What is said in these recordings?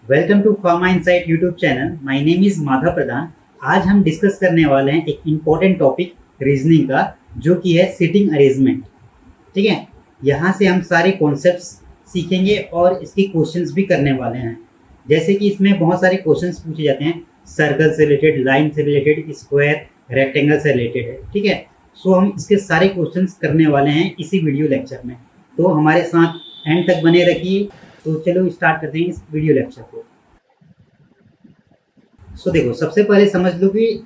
Welcome to pharma insight YouTube channel. My name is Madhav Pradhan. आज हम discuss करने वाले हैं एक इम्पॉर्टेंट टॉपिक रीजनिंग का, जो कि है सिटिंग अरेंजमेंट। ठीक है, यहाँ से हम सारे कॉन्सेप्ट्स सीखेंगे और इसके क्वेश्चंस भी करने वाले हैं। जैसे कि इसमें बहुत सारे क्वेश्चंस पूछे जाते हैं, सर्कल से रिलेटेड, लाइन से रिलेटेड, स्क्वायर, रेक्टेंगल से रिलेटेड है। ठीक है, सो हम इसके सारे क्वेश्चंस करने वाले हैं इसी वीडियो लेक्चर में, तो हमारे साथ एंड तक बने रखिए। तो चलो स्टार्ट करते हैं इस वीडियो लेक्चर को। सो देखो, सबसे पहले समझ लो कि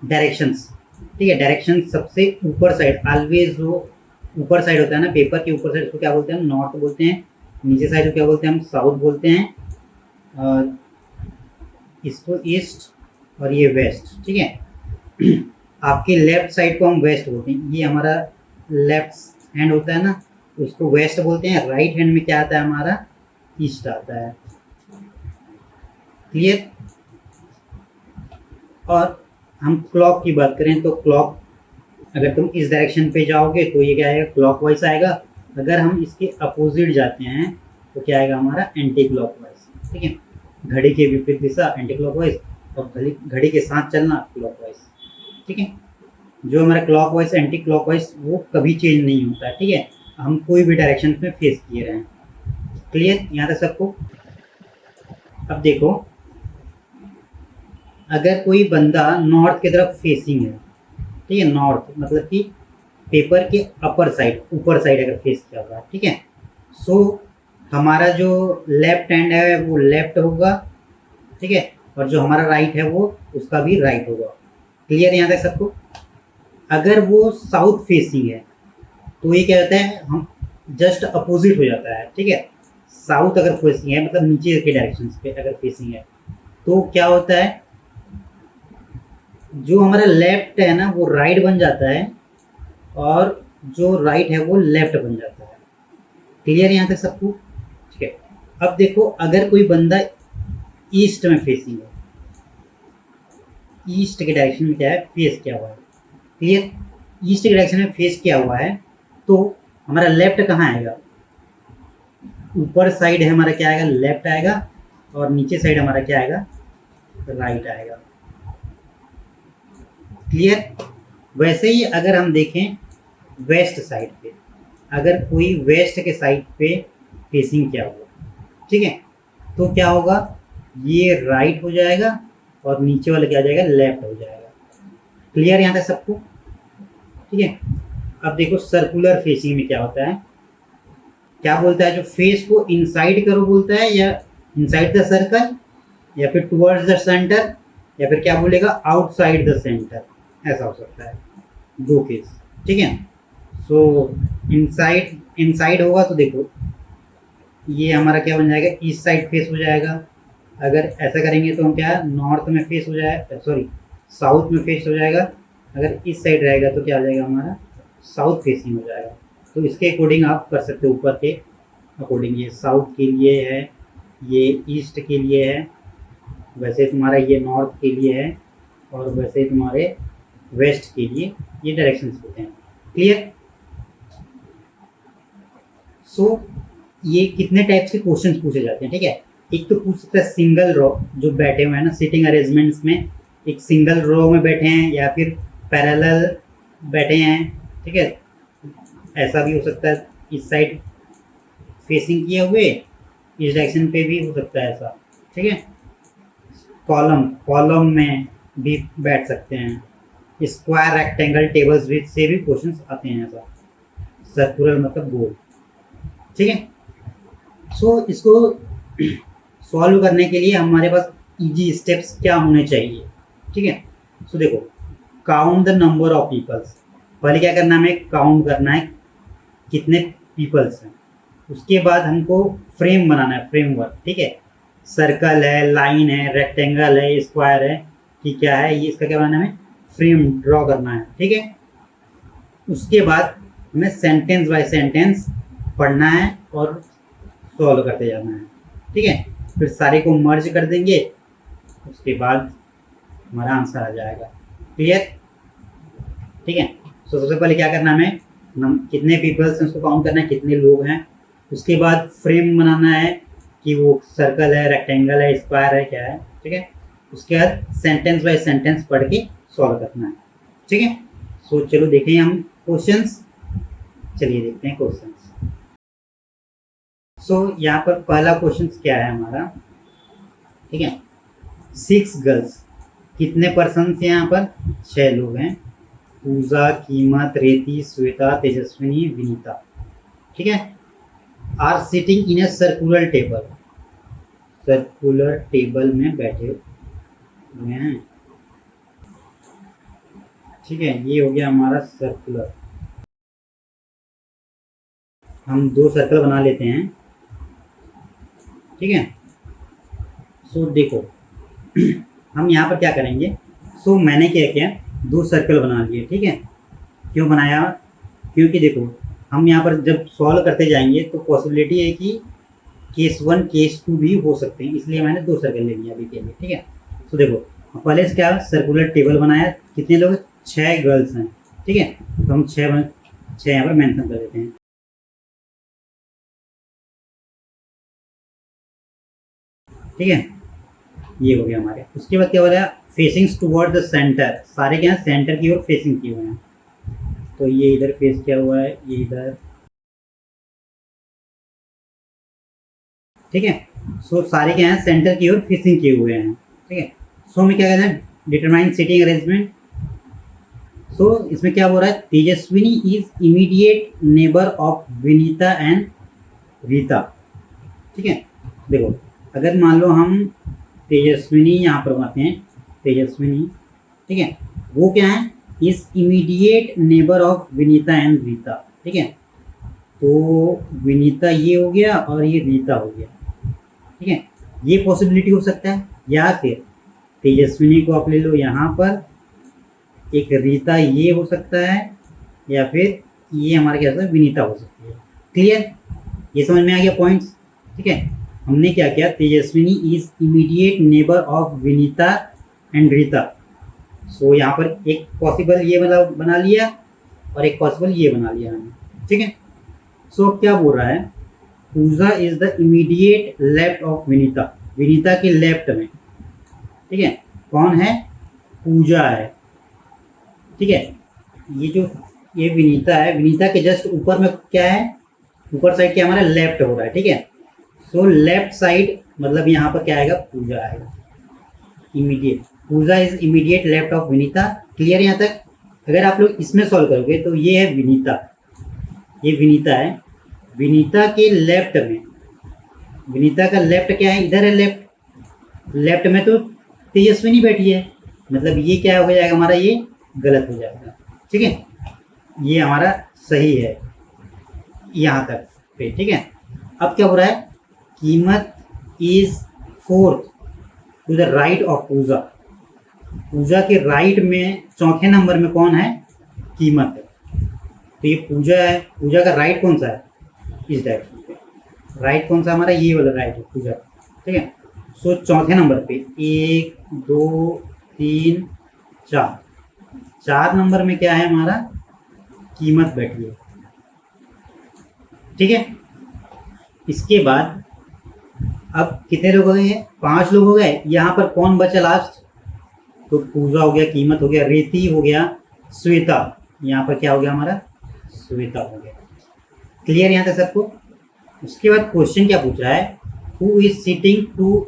डायरेक्शंस। ठीक है, डायरेक्शन सबसे ऊपर साइड, ऑलवेज जो ऊपर साइड होता है ना, पेपर के ऊपर साइड, उसको क्या बोलते हैं हम? नॉर्थ बोलते हैं। नीचे साइड को क्या बोलते हैं हम? साउथ बोलते हैं। इसको ईस्ट और ये वेस्ट। ठीक है, आपके लेफ्ट साइड को हम वेस्ट बोलते हैं। ये हमारा लेफ्ट हैंड होता है ना, उसको वेस्ट बोलते हैं। राइट हैंड में क्या आता है हमारा? ईस्ट आता है। क्लियर? और हम क्लॉक की बात करें तो क्लॉक, अगर तुम इस डायरेक्शन पे जाओगे तो ये क्या आएगा? क्लॉकवाइज आएगा। अगर हम इसके अपोजिट जाते हैं तो क्या आएगा हमारा? Anti clockwise. ठीक है, घड़ी के विपरीत दिशा एंटी क्लॉकवाइज, और घड़ी के साथ चलना क्लॉकवाइज। ठीक है, जो हमारा क्लॉकवाइज एंटी क्लॉकवाइज वो कभी चेंज नहीं होता है। ठीक है, हम कोई भी डायरेक्शन में फेस किए रहें। क्लियर यहाँ तक सबको? अब देखो, अगर कोई बंदा नॉर्थ की तरफ फेसिंग है, ठीक है, नॉर्थ मतलब कि पेपर के अपर साइड, ऊपर साइड अगर फेस किया हुआ है, ठीक है, सो हमारा जो लेफ्ट हैंड है वो लेफ्ट होगा। ठीक है, और जो हमारा राइट है वो उसका भी राइट होगा। क्लियर यहाँ तक सबको? अगर वो साउथ फेसिंग है तो ये क्या होता है, हम जस्ट अपोजिट हो जाता है। ठीक है, साउथ अगर फेसिंग है मतलब नीचे के डायरेक्शन पे अगर फेसिंग है तो क्या होता है, जो हमारा लेफ्ट है ना वो राइट बन जाता है, और जो राइट है वो लेफ्ट बन जाता है। क्लियर यहाँ तक सबको? ठीक है, अब देखो, अगर कोई बंदा ईस्ट में फेसिंग है, ईस्ट के डायरेक्शन में क्या है? फेस किया हुआ है। क्लियर? ईस्ट के डायरेक्शन में फेस किया हुआ है तो हमारा लेफ्ट कहाँ आएगा? ऊपर साइड है हमारा, क्या आएगा? लेफ्ट आएगा, और नीचे साइड हमारा क्या आएगा? राइट आएगा। क्लियर? वैसे ही अगर हम देखें वेस्ट साइड पे, अगर कोई वेस्ट के साइड पे फेसिंग किया हुआ, ठीक है, तो क्या होगा? ये राइट हो जाएगा और नीचे वाला क्या आ जाएगा? लेफ्ट हो जाएगा। क्लियर यहाँ तक सबको? ठीक है, अब देखो सर्कुलर फेसिंग में क्या होता है, क्या बोलता है? जो फेस को इनसाइड करो बोलता है, या इनसाइड द सर्कल, या फिर टुवर्ड्स द सेंटर, या फिर क्या बोलेगा? Outside the centre. ऐसा हो सकता है, दो केस। ठीक है, सो इनसाइड होगा तो देखो ये हमारा क्या बन जाएगा? ईस्ट साइड फेस हो जाएगा। अगर ऐसा करेंगे तो हम क्या, नॉर्थ में फेस हो जाएगा, सॉरी साउथ में फेस हो जाएगा। अगर इस साइड रहेगा तो क्या हो जाएगा हमारा? साउथ फेसिंग हो जाएगा। तो इसके अकॉर्डिंग आप कर सकते हो, ऊपर के अकॉर्डिंग। ये साउथ के लिए है, ये ईस्ट के लिए है, वैसे तुम्हारा ये नॉर्थ के लिए है, और वैसे तुम्हारे वेस्ट के लिए ये डायरेक्शंस होते हैं। क्लियर? सो ये कितने टाइप्स के क्वेश्चंस पूछे जाते हैं? ठीक है, एक तो पूछ सकता है सिंगल रो, जो बैठे हुए हैं ना सिटिंग अरेंजमेंट्स में, एक सिंगल रो में बैठे हैं या फिर पैरेलल बैठे हैं। ठीक है, ऐसा भी हो सकता है, इस साइड फेसिंग किए हुए, इस डायरेक्शन पे भी हो सकता है ऐसा। ठीक है, कॉलम में भी बैठ सकते हैं। स्क्वायर, रेक्टेंगल, टेबल्स भी से भी क्वेश्चंस आते हैं ऐसा। सर्कुलर मतलब गोल। ठीक है, सो इसको सॉल्व करने के लिए हमारे पास इजी स्टेप्स क्या होने चाहिए? ठीक है, सो देखो, count the number of peoples. पहले क्या करना है? हमें काउंट करना है कितने पीपल्स हैं। उसके बाद हमको फ्रेम बनाना है, फ्रेमवर्क। ठीक है, सर्कल है, लाइन है, रेक्टेंगल है, स्क्वायर है, कि क्या है ये, इसका क्या बनाना है? फ्रेम ड्रॉ करना है। ठीक है, उसके बाद हमें सेंटेंस बाय सेंटेंस पढ़ना है और सॉल्व करते जाना है। ठीक है, फिर सारे को मर्ज कर देंगे, उसके बाद हमारा आंसर आ जाएगा। क्लियर? ठीक है, तो सबसे पहले क्या करना है? हमें कितने पीपल्स हैं उसको काउंट करना है, कितने लोग हैं। उसके बाद फ्रेम बनाना है कि वो सर्कल है, रेक्टेंगल है, स्क्वायर है, क्या है, ठीक है। उसके बाद सेंटेंस बाय सेंटेंस पढ़ के सॉल्व करना है, ठीक है। सो चलो देखें हम क्वेश्चंस, चलिए देखते हैं क्वेश्चंस। सो यहाँ पर पहला क्वेश्चन क्या है हमारा, ठीक है। 6 गर्ल्स, कितने पर्सन हैं यहाँ पर, 6 लोग हैं। पूजा, कीमत, रेती, श्वेता, तेजस्विनी, विनीता, ठीक है। Are sitting in a circular table, circular table में बैठे हुए हैं, ठीक है। ये हो गया हमारा सर्कुलर। हम 2 सर्कल बना लेते हैं, ठीक है। सो देखो हम यहाँ पर क्या करेंगे, सो मैंने क्या किया, 2 सर्कल बना लिए, ठीक है। क्यों बनाया, क्योंकि देखो हम यहाँ पर जब सॉल्व करते जाएंगे तो पॉसिबिलिटी है कि केस 1 केस 2 भी हो सकते हैं, इसलिए मैंने 2 सर्कल ले लिया अभी के लिए, ठीक है। तो देखो पहले से क्या सर्कुलर टेबल बनाया, कितने लोग, 6 गर्ल्स हैं, ठीक है। तो हम 6 यहाँ पर मेंशन कर देते हैं, ठीक है। ये हो गया हमारे। उसके बाद क्या हो रहा है, फेसिंग्स टुवर्ड द सेंटर, सारे क्या सेंटर की ओर फेसिंग किए हुए हैं। तो ये इधर फेस किया हुआ है, ये इधर, ठीक है। सो सारे क्या हैं सेंटर की ओर फेसिंग किए हुए हैं, ठीक है। सो हमें क्या कहते हैं, डिटरमाइन सीटिंग अरेंजमेंट। सो इसमें क्या हो रहा है, Tejaswini is immediate neighbour of Vinita and Rita, ठीक है। देखो अगर मान लो हम तेजस्विनी यहाँ पर बनाते हैं, तेजस्विनी, ठीक है, वो क्या है, is immediate neighbour of Vinita and Rita, ठीक है। तो विनीता ये हो गया और ये रीता हो गया, ठीक है। ये पॉसिबिलिटी हो सकता है, या फिर तेजस्विनी को आप ले लो यहाँ पर, एक रीता ये हो सकता है, या फिर ये हमारा क्या होता है, विनीता हो सकती है। क्लियर, ये समझ में आ गया पॉइंट्स, ठीक है। हमने क्या किया, Tejaswini is immediate neighbour of Vinita and Rita. So यहाँ पर एक पॉसिबल ये वाला बना लिया और एक पॉसिबल ये बना लिया हमने, ठीक है। सो क्या बोल रहा है, Pooja is the immediate left of Vinita, Vinita के लेफ्ट में, ठीक है, कौन है, पूजा है, ठीक है। ये विनीता है, विनीता के जस्ट ऊपर में क्या है, ऊपर साइड क्या हमारा लेफ्ट हो रहा है, ठीक है। सो लेफ्ट साइड मतलब यहाँ पर क्या आएगा, पूजा आएगा, immediate, Pooja is immediate left of Vinita. Clear यहाँ तक। अगर आप लोग इसमें सॉल्व करोगे तो ये है विनीता, ये विनीता है, विनीता के लेफ्ट में, विनीता का लेफ्ट क्या है, इधर है लेफ्ट, लेफ्ट में तो तेजस्विनी बैठी है, मतलब ये क्या हो जाएगा हमारा, ये गलत हो जाएगा, ठीक है। ये हमारा सही है यहाँ तक पे, ठीक है। अब क्या हो रहा है, कीमत is 4th to the right of Pooja, Pooja के राइट में चौथे नंबर में कौन है, कीमत है। तो ये पूजा है, पूजा का राइट कौन सा है, इस डायरेक्शन पे, राइट कौन सा हमारा, ये वाला राइट है पूजा, ठीक है। सो चौथे नंबर पे 1 2 3 4, 4 नंबर में क्या है हमारा, कीमत बैठी है, ठीक है। इसके बाद अब कितने लोग हो गए हैं, 5 लोग हो गए। यहाँ पर कौन बचा लास्ट, तो पूजा हो गया, कीमत हो गया, रेती हो गया, श्वेता, यहाँ पर क्या हो गया हमारा, श्वेता हो गया। क्लियर यहाँ तक सबको। उसके बाद क्वेश्चन क्या पूछ रहा है, who is sitting to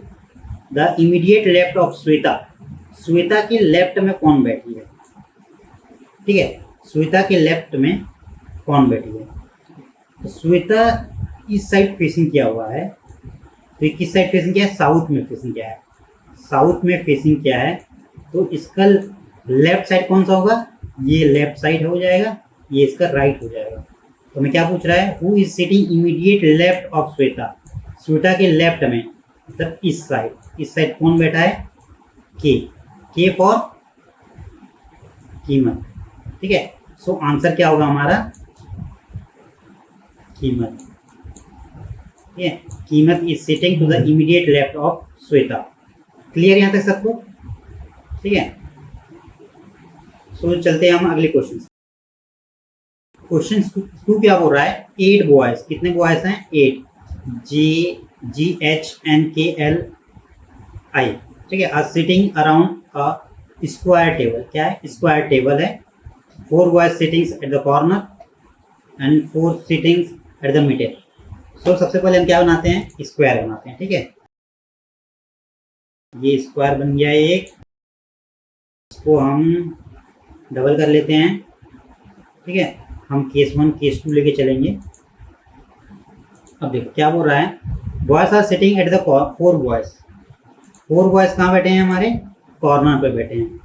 the immediate left of Shweta, Shweta के लेफ्ट में कौन बैठी है, ठीक है, श्वेता के लेफ्ट में कौन बैठी है। तो श्वेता इस साइड फेसिंग किया हुआ है, तो किस साइड फेसिंग किया है, साउथ में फेसिंग किया है, साउथ में फेसिंग किया है। तो इसका लेफ्ट साइड कौन सा होगा, ये लेफ्ट साइड हो जाएगा, ये इसका राइट हो जाएगा। तो मैं क्या पूछ रहा है, who is sitting immediate left of Shweta, Shweta के लेफ्ट में मतलब इस साइड कौन बैठा है, के फॉर कीमत, ठीक है। सो आंसर क्या होगा हमारा, कीमत, ठीक है, कीमत is sitting to the immediate left of Shweta. Clear यहाँ तक सबको, ठीक है। सो चलते हैं हम अगले क्वेश्चन। क्वेश्चन 2 क्या बोल रहा है, 8 बॉयज, कितने बॉयज हैं, 8, GHNKLI, ठीक है, are sitting around a square table. क्या है? स्क्वायर टेबल है। 4 boys sittings at the corner and 4 sittings at the middle. So सबसे पहले हम क्या बनाते हैं? स्क्वायर बनाते हैं, ठीक है। ये स्क्वायर बन गया एक, इसको हम डबल कर लेते हैं, ठीक है। हम केस 1 केस 2 लेके चलेंगे। अब देखो क्या बोल रहा है, boys are sitting at the 4 boys. 4 boys कहाँ बैठे हैं? हमारे कॉर्नर पे बैठे हैं।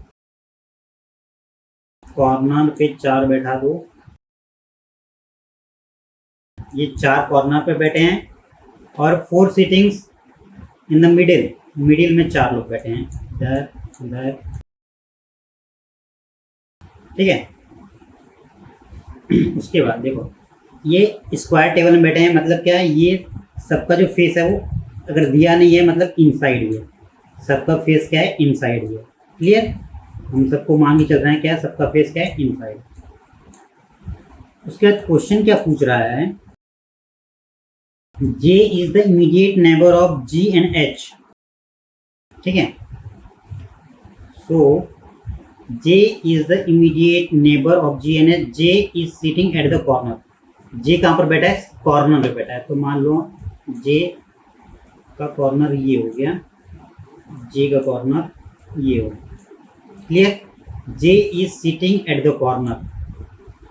कॉर्नर पे 4 बैठा दो, ये 4 कॉर्नर पे बैठे हैं और 4 seatings in the middle. Middle में 4 लोग बैठे हैं, इधर उधर, ठीक है। उसके बाद देखो ये स्क्वायर टेबल में बैठे हैं, मतलब क्या है? ये सबका जो फेस है वो अगर दिया नहीं है मतलब इनसाइड ही है। सबका फेस क्या है? इनसाइड ही है। क्लियर? हम सबको मान के चल रहे हैं क्या? सबका फेस क्या है? इनसाइड। उसके बाद क्वेश्चन क्या पूछ रहा है, J is the immediate neighbour of G and H, ठीक है। सो J is the immediate neighbour of G and H। J is sitting at the corner. J कहाँ पर बैठा है? कॉर्नर पे बैठा है। तो मान लो J का कॉर्नर ये हो गया, J का कॉर्नर ये हो गया। Clear? J is sitting at the corner.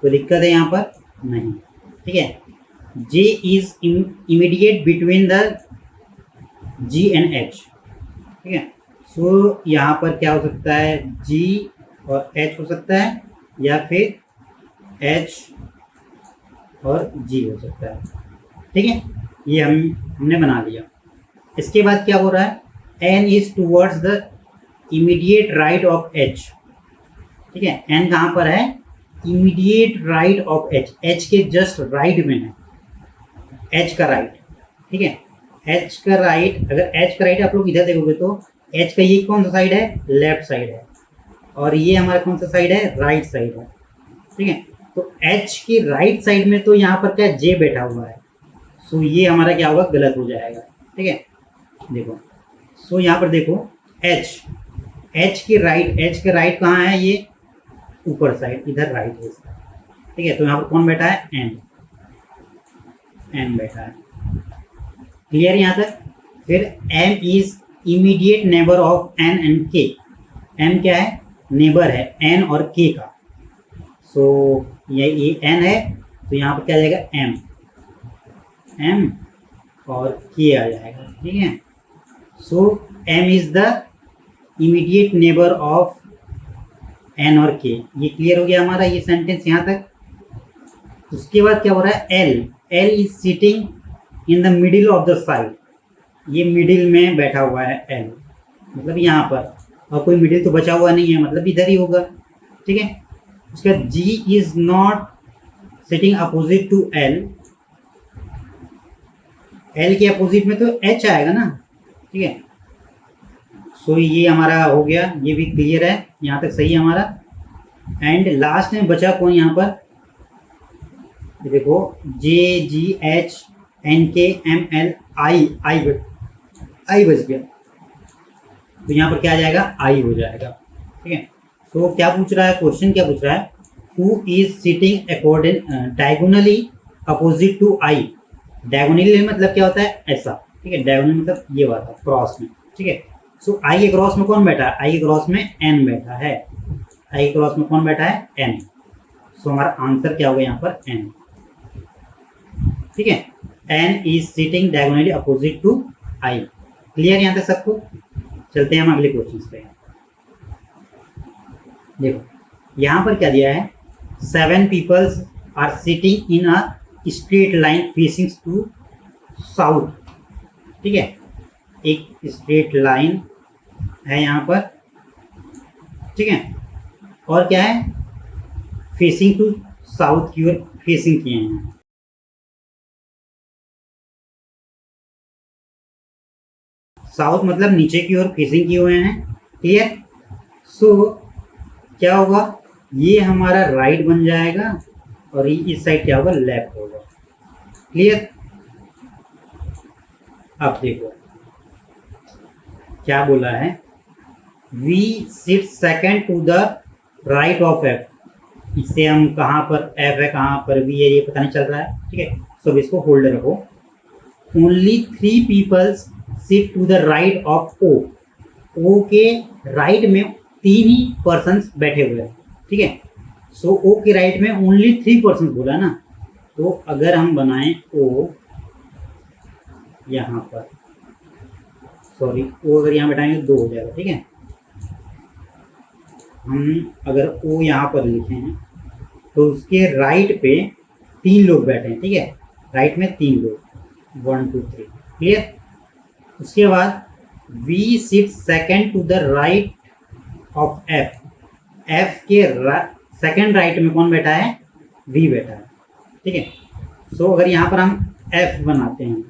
कोई दिक्कत है यहाँ पर? नहीं, ठीक है। J is immediate between the G and H, ठीक है। सो यहाँ पर क्या हो सकता है? G और H हो सकता है, या फिर H और G हो सकता है, ठीक है। ये हमने बना लिया। इसके बाद क्या हो रहा है? N is towards the immediate right of H, ठीक है। N कहाँ पर है? Immediate right of H। H के जस्ट राइट में है, H का राइट, ठीक है। H का राइट, अगर H का राइट आप लोग इधर देखोगे तो H का ये कौन सा साइड है? लेफ्ट साइड है, और ये हमारा कौन सा साइड है? राइट साइड है, ठीक है। तो H की राइट साइड में तो यहाँ पर क्या J बैठा हुआ है। सो ये हमारा क्या होगा? गलत हो जाएगा, ठीक है। देखो, सो यहाँ पर देखो H की राइट, H के राइट कहाँ है? ये ऊपर साइड, इधर राइट है इसका, ठीक है। तो यहाँ पर कौन बैठा है? N बैठा है। क्लियर यहाँ तक? फिर M is immediate neighbour of N and K। M क्या है? नेबर है N और K का। सो ये N है, तो यहाँ पर क्या आ जाएगा? M और K आ जाएगा, ठीक है। सो M is the immediate neighbour of N और K। ये क्लियर हो गया हमारा ये सेंटेंस यहाँ तक। उसके बाद क्या हो रहा है? L is sitting in the middle of the side. ये मिडिल में बैठा हुआ है L, मतलब यहाँ पर, और कोई मिडिल तो बचा हुआ नहीं है, मतलब इधर ही होगा, ठीक है। उसके बाद G is not sitting opposite to L। L के अपोजिट में तो H आएगा ना, ठीक है। सो ये हमारा हो गया, ये भी क्लियर है, यहाँ तक सही है हमारा। एंड लास्ट में बचा कौन यहाँ पर? देखो J G H N K M L I बच गया, तो यहाँ पर क्या आ जाएगा? I हो जाएगा, ठीक है। सो क्या पूछ रहा है? क्वेश्चन क्या पूछ रहा है? Who is sitting according diagonally opposite to I। Diagonally मतलब क्या होता है? ऐसा, ठीक है। डायगोनली मतलब ये वाला क्रॉस में, ठीक है। सो I के क्रॉस में कौन बैठा है? I के क्रॉस में N बैठा है। I के क्रॉस में कौन बैठा है? N। सो हमारा आंसर क्या होगा यहाँ पर? N, ठीक है। N is sitting diagonally opposite to I। Clear यहाँ तक सबको? चलते हैं हम अगले क्वेश्चन पे। देखो यहाँ पर क्या दिया है? 7 peoples are sitting in a straight line facing to south, ठीक है। एक स्ट्रेट लाइन है यहाँ पर, ठीक है। और क्या है? फेसिंग टू साउथ की ओर फेसिंग किए हैं। साउथ मतलब नीचे की ओर फेसिंग किए हुए हैं, क्लियर। सो क्या होगा? ये हमारा राइट बन जाएगा और इस साइड क्या होगा? लेफ्ट होगा, क्लियर। अब देखो क्या बोला है, V sit second to the right of F. इससे हम कहाँ पर एफ है कहाँ पर वी है ये पता नहीं चल रहा है, ठीक है। सो इसको होल्ड रखो। Only 3 peoples sit to the right of O. O के राइट में 3 ही पर्सन्स बैठे हुए हैं, ठीक है। सो ओ के राइट में ओनली 3 पर्सन्स बोला ना, तो अगर हम बनाएं ओ यहाँ पर, सॉरी ओ अगर यहाँ बैठाएंगे 2 हो जाएगा, ठीक है। हम अगर ओ यहाँ पर लिखे हैं तो उसके राइट पे 3 लोग बैठे हैं, ठीक है। राइट में 3 लोग, 1 2 3, क्लियर। उसके बाद V sit second to the right of F. F के सेकेंड राइट में कौन बैठा है, वी बैठा है, ठीक है। सो अगर यहाँ पर हम एफ बनाते हैं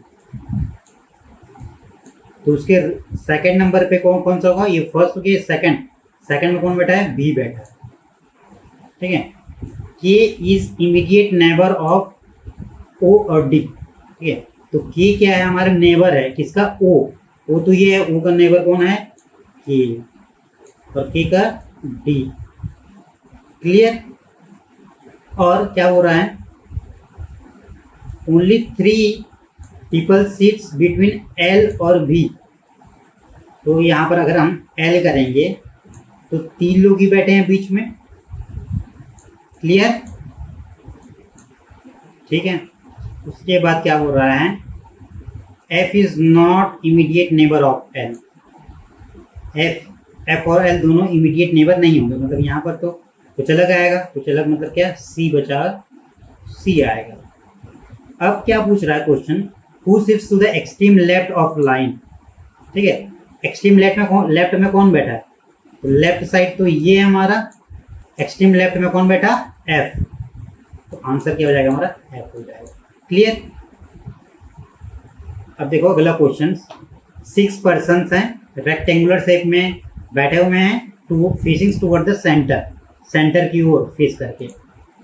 तो उसके सेकेंड नंबर पे कौन कौन सा होगा, ये फर्स्ट के सेकेंड में कौन बैठा है, बी बैठा है, ठीक है। K is immediate neighbour of O और डी, ठीक है। तो के क्या है, हमारा नेबर है किसका, ओ तो ये है, ओ का नेबर कौन है, के, और के का डी, क्लियर। और क्या हो रहा है, only 3 people seats between L और बी। तो यहाँ पर अगर हम एल करेंगे तो 3 लोग ही बैठे हैं बीच में, क्लियर, ठीक है। उसके बाद क्या हो रहा है, F is not immediate neighbour of L. F और एल दोनों इमीडिएट नेबर नहीं होंगे, मतलब यहाँ पर तो कुछ अलग आएगा, कुछ अलग मतलब क्या, सी बचा सी आएगा। अब क्या पूछ रहा है question, who sits to the extreme left of line, ठीक है। एक्सट्रीम लेफ्ट में कौन बैठा है, तो लेफ्ट साइड तो ये है हमारा, एक्सट्रीम लेफ्ट में कौन बैठा, एफ। तो आंसर क्या हो जाएगा हमारा, एफ हो जाएगा, क्लियर। अब देखो अगला क्वेश्चन, 6 पर्सन्स हैं रेक्टेंगुलर शेप में बैठे हुए हैं, two facing toward the centre की ओर फेस करके,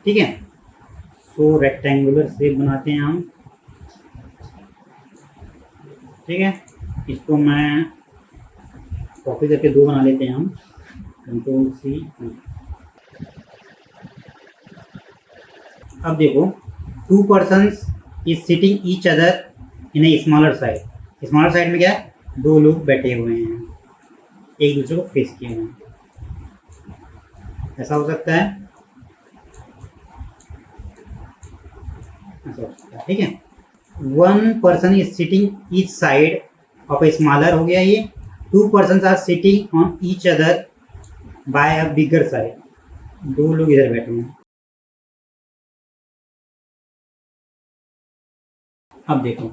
ठीक है। सो रेक्टेंगुलर शेप बनाते हैं हम, ठीक है। इसको मैं कॉपी करके 2 बना लेते हैं हम, कंट्रोल सी। अब देखो 2 persons is sitting each other in a smaller side में क्या है, 2 लोग बैठे हुए हैं, एक दूसरे को फेस किए हैं, ऐसा हो सकता है, ऐसा हो सकता है, ठीक है। 1 person is sitting each side of a smaller, हो गया ये। 2 persons are sitting on each other by a bigger side, 2 लोग इधर बैठे हैं। अब देखो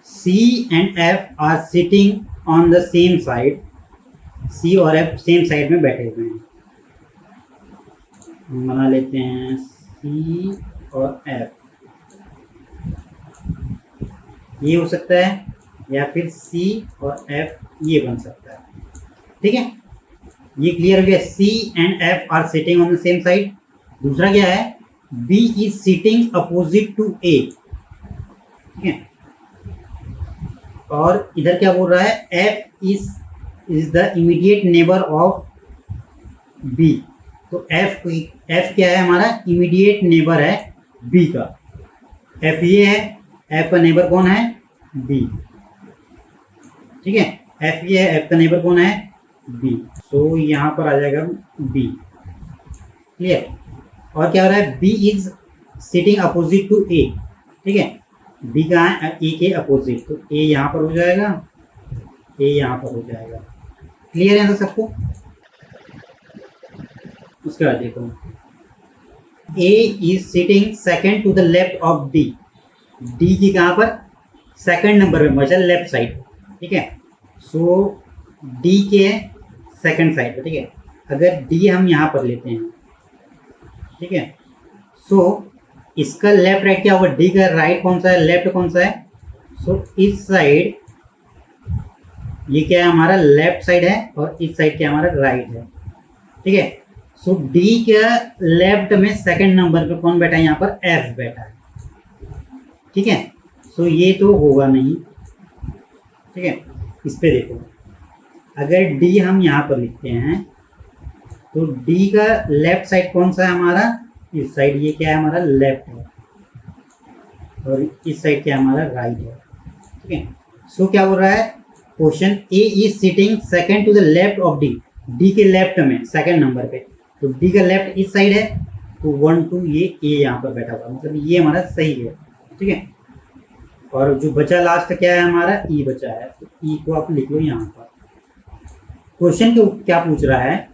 C and F are sitting on the same side, C और F सेम साइड में बैठे हुए हैं। हम बना लेते हैं C और F, ये हो सकता है, या फिर C और F ये बन सकता है, ठीक है। ये क्लियर हो गया, C and F are sitting on the same side. दूसरा क्या है, B is sitting opposite to A, ठीक है। और इधर क्या बोल रहा है, F is the immediate neighbour of B। तो F क्या है, हमारा इमीडिएट नेबर है B का, F ये है, F का नेबर कौन है, B, ठीक है। F ये है, F का नेबर कौन है, B। सो यहाँ पर आ जाएगा B, क्लियर। और क्या हो रहा है, B is sitting opposite to A, ठीक है। B कहाँ है, A के अपोजिट, तो A यहाँ पर हो जाएगा, A यहाँ पर हो जाएगा, क्लियर है ना सबको। उसके बाद देखो A is sitting second to the left of D, D की कहाँ पर, सेकेंड नंबर पे बचा लेफ्ट साइड, ठीक है। सो D के सेकेंड साइड पे, ठीक है। अगर D हम यहाँ पर लेते हैं, ठीक है। सो इसका लेफ्ट राइट क्या होगा, D का राइट कौन सा है, लेफ्ट कौन सा है, सो इस साइड ये क्या है, हमारा लेफ्ट साइड है, और इस साइड क्या हमारा राइट है, ठीक है। सो D के लेफ्ट में सेकंड नंबर पे कौन बैठा है, यहाँ पर F बैठा है, ठीक है। सो ये तो होगा नहीं, ठीक है। इस पे देखो, अगर डी हम यहाँ पर लिखते हैं तो डी का लेफ्ट साइड कौन सा है हमारा, इस साइड, ये क्या है हमारा लेफ्ट है, और इस साइड क्या है हमारा राइट है। ठीक है। सो क्या बोल रहा है question, A is sitting second to the left of D, D के लेफ्ट में सेकंड नंबर पे, तो डी का लेफ्ट इस साइड है, तो 1 2 ये ए यहाँ पर बैठा हुआ, मतलब ये हमारा सही है। ठीक है। और जो बचा लास्ट क्या है हमारा, ई बचा है, तो ई को आप लिख लो यहाँ पर। क्वेश्चन क्या पूछ रहा है,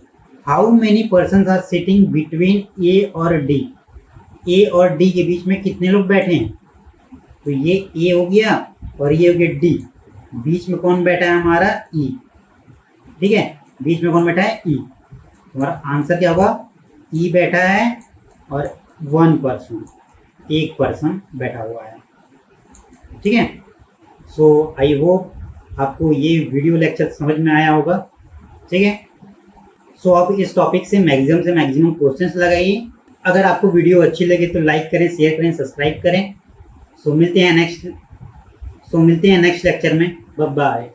how many person are sitting between A और डी, ए और डी के बीच में कितने लोग बैठे हैं, तो ये ए हो गया और ये हो गया डी, बीच में कौन बैठा है हमारा ई। ठीक है, बीच में कौन बैठा है ई, हमारा आंसर क्या होगा, ई बैठा है और 1 पर्सन, एक पर्सन बैठा हुआ है। ठीक है। सो आई होप आपको ये वीडियो लेक्चर समझ में आया होगा। ठीक है। सो आप इस टॉपिक से मैक्सिमम क्वेश्चंस लगाइए। अगर आपको वीडियो अच्छी लगे तो लाइक करें, शेयर करें, सब्सक्राइब करें। सो मिलते हैं नेक्स्ट लेक्चर में। Bye bye.